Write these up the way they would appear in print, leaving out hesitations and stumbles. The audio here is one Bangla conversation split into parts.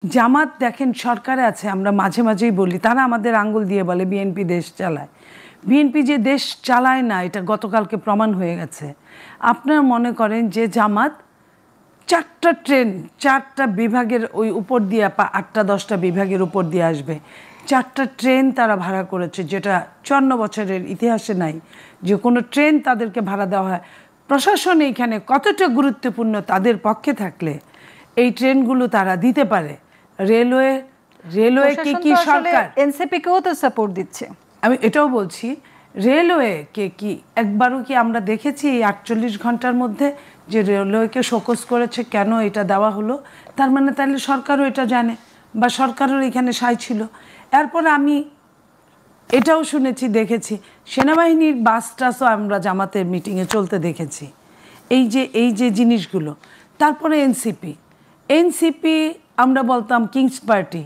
জামাত দেখেন সরকারে আছে, আমরা মাঝে মাঝেই বলি, তারা আমাদের আঙ্গুল দিয়ে বলে বিএনপি দেশ চালায়। বিএনপি যে দেশ চালায় না এটা গতকালকে প্রমাণ হয়ে গেছে। আপনারা মনে করেন যে জামাত 4টা ট্রেন 4টা বিভাগের ওই উপর দিয়ে 8টা 10টা বিভাগের উপর দিয়ে আসবে, 4টা ট্রেন তারা ভাড়া করেছে, যেটা 54 বছরের ইতিহাসে নাই যে কোনো ট্রেন তাদেরকে ভাড়া দেওয়া হয়। প্রশাসন এইখানে কতটা গুরুত্বপূর্ণ তাদের পক্ষে থাকলে এই ট্রেনগুলো তারা দিতে পারে। রেলওয়ে কি সরকার এনসিপিকেও তো সাপোর্ট দিচ্ছে, আমি এটাও বলছি, রেলওয়েকে কি একবারও কি আমরা দেখেছি এই 48 ঘন্টার মধ্যে যে রেলওয়েকে শোকজ করেছে? কেন এটা দেওয়া হলো? তার মানে তাহলে সরকারও এটা জানে বা সরকারের এখানে সায় ছিল। এরপর আমি এটাও শুনেছি দেখেছি সেনাবাহিনীর বাস টাসও আমরা জামাতের মিটিংয়ে চলতে দেখেছি। এই যে জিনিসগুলো। তারপরে এনসিপি আমরা বলতাম কিংস পার্টি,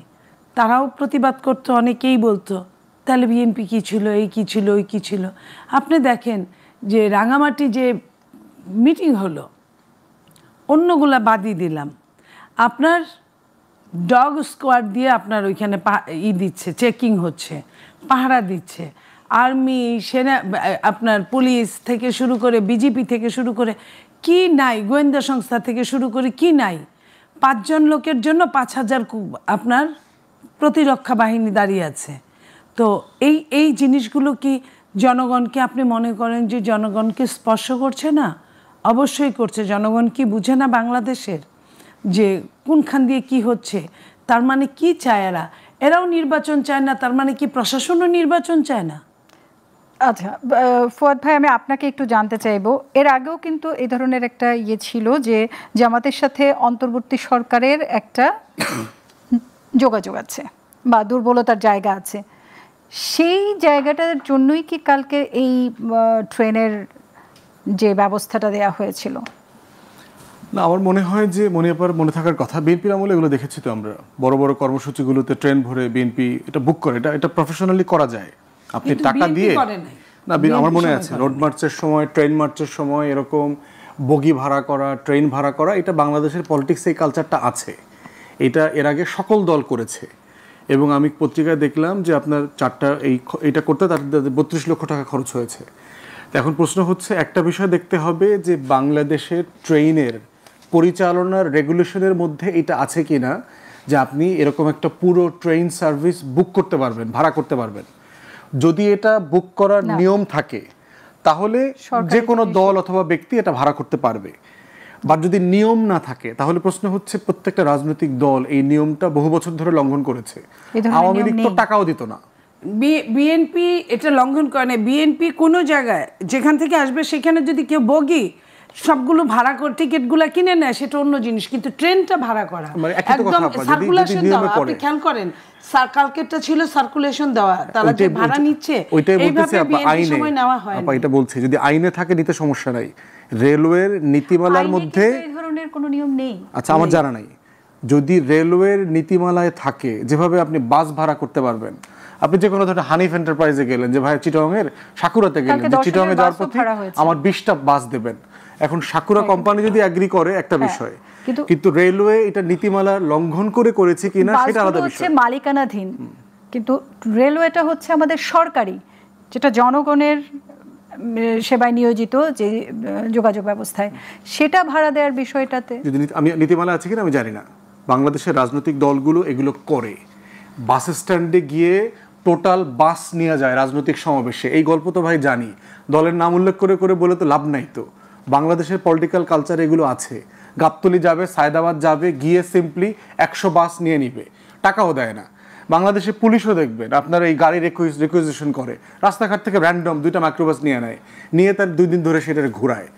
তারাও প্রতিবাদ করতো, অনেকেই বলতো তাহলে বিএনপি কী ছিল, এই কী ছিল, ওই কী ছিল। আপনি দেখেন যে রাঙামাটি যে মিটিং হলো, অন্যগুলা বাদই দিলাম, আপনার ডগ স্কোয়াড দিয়ে আপনার ওইখানে দিচ্ছে, চেকিং হচ্ছে, পাহারা দিচ্ছে, আর্মি, সেনা, আপনার পুলিশ থেকে শুরু করে বিজেপি থেকে শুরু করে কি নাই, গোয়েন্দা সংস্থা থেকে শুরু করে কি নাই। 5 জন লোকের জন্য 5000 আপনার প্রতিরক্ষা বাহিনী দাঁড়িয়ে আছে। তো এই জিনিসগুলো কি জনগণকে আপনি মনে করেন যে জনগণকে স্পর্শ করছে না? অবশ্যই করছে। জনগণ কি বুঝে না বাংলাদেশের যে কোনখান দিয়ে কি হচ্ছে? তার মানে কি চায় এরাও নির্বাচন চায় না, তার মানে কি প্রশাসনও নির্বাচন চায় না? আচ্ছা ফুয়াদ ভাই, আমি আপনাকে একটু জানতে চাইবো, এর আগেও কিন্তু এই ধরনের একটা ছিল যে জামাতের সাথে অন্তর্বর্তী সরকারের একটা যোগাযোগ আছে বা দুর্বলতার জায়গা আছে, সেই জায়গাটার জন্যই কি কালকে এই ট্রেনের যে ব্যবস্থাটা দেয়া হয়েছিল? না, আমার মনে হয় যে মনিয়াপার মনে থাকার কথা, বিএনপির আমলে এগুলো দেখেছি তো আমরা, বড় বড় কর্মসূচিগুলোতে ট্রেন ভরে বিএনপি এটা বুক করে, এটা প্রফেশনালি করা যায়। আপনি টাকা দিয়ে না, আমার মনে আছে রোড মার্চের সময়, ট্রেন মার্চের সময় এরকম বগি ভাড়া করা, ট্রেন ভাড়া করা, এটা বাংলাদেশের পলিটিক্সে এই কালচারটা আছে। এটা এর আগে সকল দল করেছে এবং আমি পত্রিকায় দেখলাম যে আপনার 4টা এইটা করতে তার 32 লক্ষ টাকা খরচ হয়েছে। এখন প্রশ্ন হচ্ছে, একটা বিষয় দেখতে হবে যে বাংলাদেশের ট্রেনের পরিচালনার রেগুলেশনের মধ্যে এটা আছে কি না যে আপনি এরকম একটা পুরো ট্রেন সার্ভিস বুক করতে পারবেন, ভাড়া করতে পারবেন। যদি এটা বুক করার নিয়ম থাকে তাহলে যে কোনো দল অথবা ব্যক্তি এটা ভাড়া করতে পারবে। বা যদি নিয়ম না থাকে তাহলে প্রশ্ন হচ্ছে প্রত্যেকটা রাজনৈতিক দল এই নিয়মটা বহু বছর ধরে লঙ্ঘন করেছে। আওয়ামী লীগ তো টাকাও দিত না, বিএনপি এটা লঙ্ঘন করে না। বিএনপি কোনো জায়গায় যেখান থেকে আসবে সেখানে যদি কেউ বগি সবগুলো ভাড়া করে টিকিটগুলো কিনে নেয় সেটা অন্য জিনিস, কিন্তু ট্রেনটা ভাড়া করা একদম সার্কুলেশন দেওয়া। আপনি খেয়াল করেন কালকেরটা ছিল সার্কুলেশন দেওয়া, তারা যে ভাড়া নিচ্ছে এইভাবে বিএনপি সময় নেওয়া হয় না। এটা বলছে যদি আইনে থাকে নিতে সমস্যা নাই, রেলওয়ের নীতিমালার মধ্যে এই ধরনের কোনো নিয়ম নেই। আচ্ছা, আমার জানা নাই। যদি রেলওয়ের নীতিমালায় থাকে যেভাবে আপনি বাস ভাড়া করতে পারবেন, আপনি যে কোনো ধরনের হানিফ এন্টারপ্রাইজে গেলেন যে ভাই চিটাগংয়ের সাকুরাতে গেলেন, যে চিটাগংয়ে যাওয়ার পথে আমার 20টা বাস দেবেন, এখন সাকুরা কোম্পানি যদি এগ্রি করে একটা বিষয়, কিন্তু রেলওয়ে এটা নীতিমালা লঙ্ঘন করেছে কিনা সেটা আলাদা বিষয়। হচ্ছে মালিকানাধীন, কিন্তু রেলওয়েটা হচ্ছে আমাদের সরকারি, যেটা জনগণের সেবায় নিয়োজিত যে যোগাযোগ ব্যবস্থায়, সেটা ভাড়া দেওয়ার বিষয়টাতে যদি আমি নীতিমালা আছে কিনা আমি জানি না। বাংলাদেশের রাজনৈতিক দলগুলো এগুলো করে, বাস স্ট্যান্ডে গিয়ে টোটাল বাস নিয়ে যায় রাজনৈতিক সমাবেশে। এই গল্প তো ভাই জানি, দলের নাম উল্লেখ করে বলে তো লাভ নাই। তো বাংলাদেশের পলিটিক্যাল কালচার এগুলো আছে। গাবতলী যাবে, সায়দাবাদ যাবে, গিয়ে সিম্পলি 100 বাস নিয়ে নিবে, টাকাও দেয় না। বাংলাদেশে পুলিশও দেখবেন আপনার এই গাড়ির রিকুইজিশন করে, রাস্তাঘাট থেকে র্যান্ডম 2টা মাইক্রোবাস নিয়ে তার 2 দিন ধরে সেটা ঘুরায়।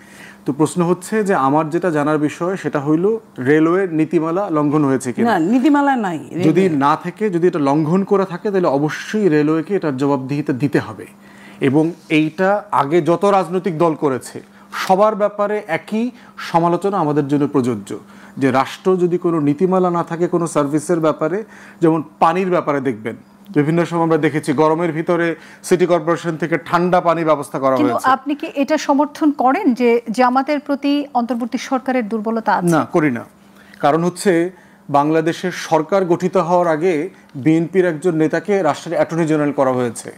তো প্রশ্ন হচ্ছে যে আমার যেটা জানার বিষয় সেটা হইল রেলওয়ের নীতিমালা লঙ্ঘন হয়েছে কিনা। না, নীতিমালা নাই। যদি না থাকে, যদি এটা লঙ্ঘন করে থাকে তাহলে অবশ্যই রেলওয়েকে এটার জবাবদিহিতা দিতে হবে। এবং এইটা আগে যত রাজনৈতিক দল করেছে সবার ব্যাপারে একই সমালোচনা আমাদের জন্য প্রযোজ্য, যে রাষ্ট্র যদি কোনো নীতিমালা না থাকে কোনো সার্ভিসের ব্যাপারে, যেমন পানির ব্যাপারে দেখবেন বিভিন্ন সময় আমরা দেখেছি গরমের ভিতরে সিটি কর্পোরেশন থেকে ঠান্ডা পানি ব্যবস্থা করা হয়েছে। আপনি কি এটা সমর্থন করেন যে জামাতের প্রতি অন্তর্বর্তী সরকারের দুর্বলতা আছে? না, করি না। কারণ হচ্ছে বাংলাদেশের সরকার গঠিত হওয়ার আগে বিএনপির একজন নেতাকে রাষ্ট্রের অ্যাটর্নি জেনারেল করা হয়েছে।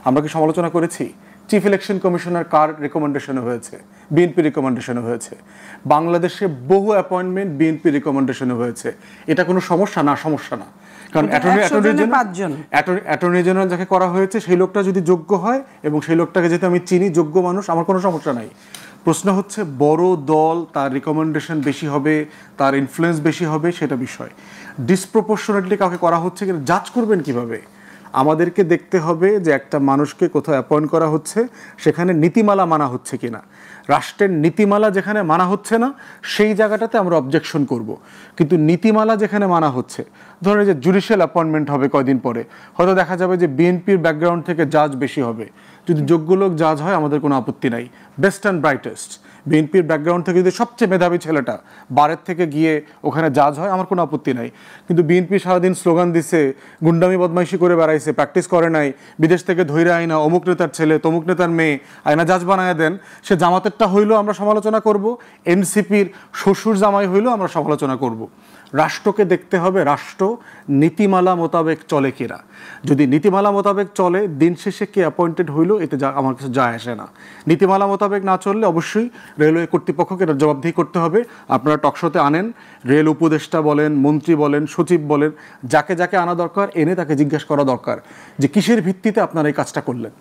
আমরা কি সমালোচনা করেছি? চিফ ইলেকশন কমিশনার কার রিকমেন্ডেশনে হয়েছে? বিএনপি রিকমেন্ডেশনে হয়েছে। বাংলাদেশে বহু অ্যাপয়েন্টমেন্ট বিএনপি রিকমেন্ডেশনে হয়েছে। এটা কোনো সমস্যা না? সমস্যা না, কারণ অ্যাটর্নি জেনারেল যাকে করা হয়েছে সেই লোকটা যদি যোগ্য হয় এবং সেই লোকটাকে যেহেতু আমি চিনি, যোগ্য মানুষ, আমার কোনো সমস্যা নাই। প্রশ্ন হচ্ছে বড় দল, তার রিকমেন্ডেশন বেশি হবে, তার ইনফ্লুয়েন্স বেশি হবে, সেটা বিষয়। ডিসপ্রপোর্শনেটলি কাউকে করা হচ্ছে কিনা জাজ করবেন কিভাবে? আমাদেরকে দেখতে হবে যে একটা মানুষকে কোথাও অ্যাপয়েন্ট করা হচ্ছে সেখানে নীতিমালা মানা হচ্ছে কিনা। রাষ্ট্রের নীতিমালা যেখানে মানা হচ্ছে না সেই জায়গাটাতে আমরা অবজেকশন করব। কিন্তু নীতিমালা যেখানে মানা হচ্ছে, ধরুন যে জুডিশিয়াল অ্যাপয়েন্টমেন্ট হবে কয়দিন পরে, হয়তো দেখা যাবে যে বিএনপির ব্যাকগ্রাউন্ড থেকে জাজ বেশি হবে। যদি যোগ্য লোক জাজ হয় আমাদের কোনো আপত্তি নাই, বেস্ট অ্যান্ড ব্রাইটেস্ট। বিএনপির ব্যাকগ্রাউন্ড থেকে যদি সবচেয়ে মেধাবী ছেলেটা বারের থেকে গিয়ে ওখানে জাজ হয়, আমার কোনো আপত্তি নাই। কিন্তু বিএনপি সারাদিন স্লোগান দিছে, গুন্ডামি বদমাইশি করে বেড়াইছে, প্র্যাকটিস করে নাই, বিদেশ থেকে ধৈর্য আইনা অমুক নেতার ছেলে তমুক নেতার মেয়ে আইনা জাজ বানায় দেন, সে জামাতেরটা হইলেও আমরা সমালোচনা করব, এনসিপির শ্বশুর জামাই হইলেও আমরা সমালোচনা করব। রাষ্ট্রকে দেখতে হবে রাষ্ট্র নীতিমালা মোতাবেক চলে কিনা। যদি নীতিমালা মোতাবেক চলে, দিন শেষে কে অ্যাপয়েন্টেড হইলো এতে আমার কিছু যায় আসে না। নীতিমালা মোতাবেক না চললে অবশ্যই রেলওয়ে কর্তৃপক্ষকে এটা জবাবদিহি করতে হবে। আপনারা টকশোতে আনেন, রেল উপদেষ্টা বলেন, মন্ত্রী বলেন, সচিব বলেন, যাকে যাকে আনা দরকার এনে তাকে জিজ্ঞাসা করা দরকার যে কিসের ভিত্তিতে আপনারা এই কাজটা করলেন।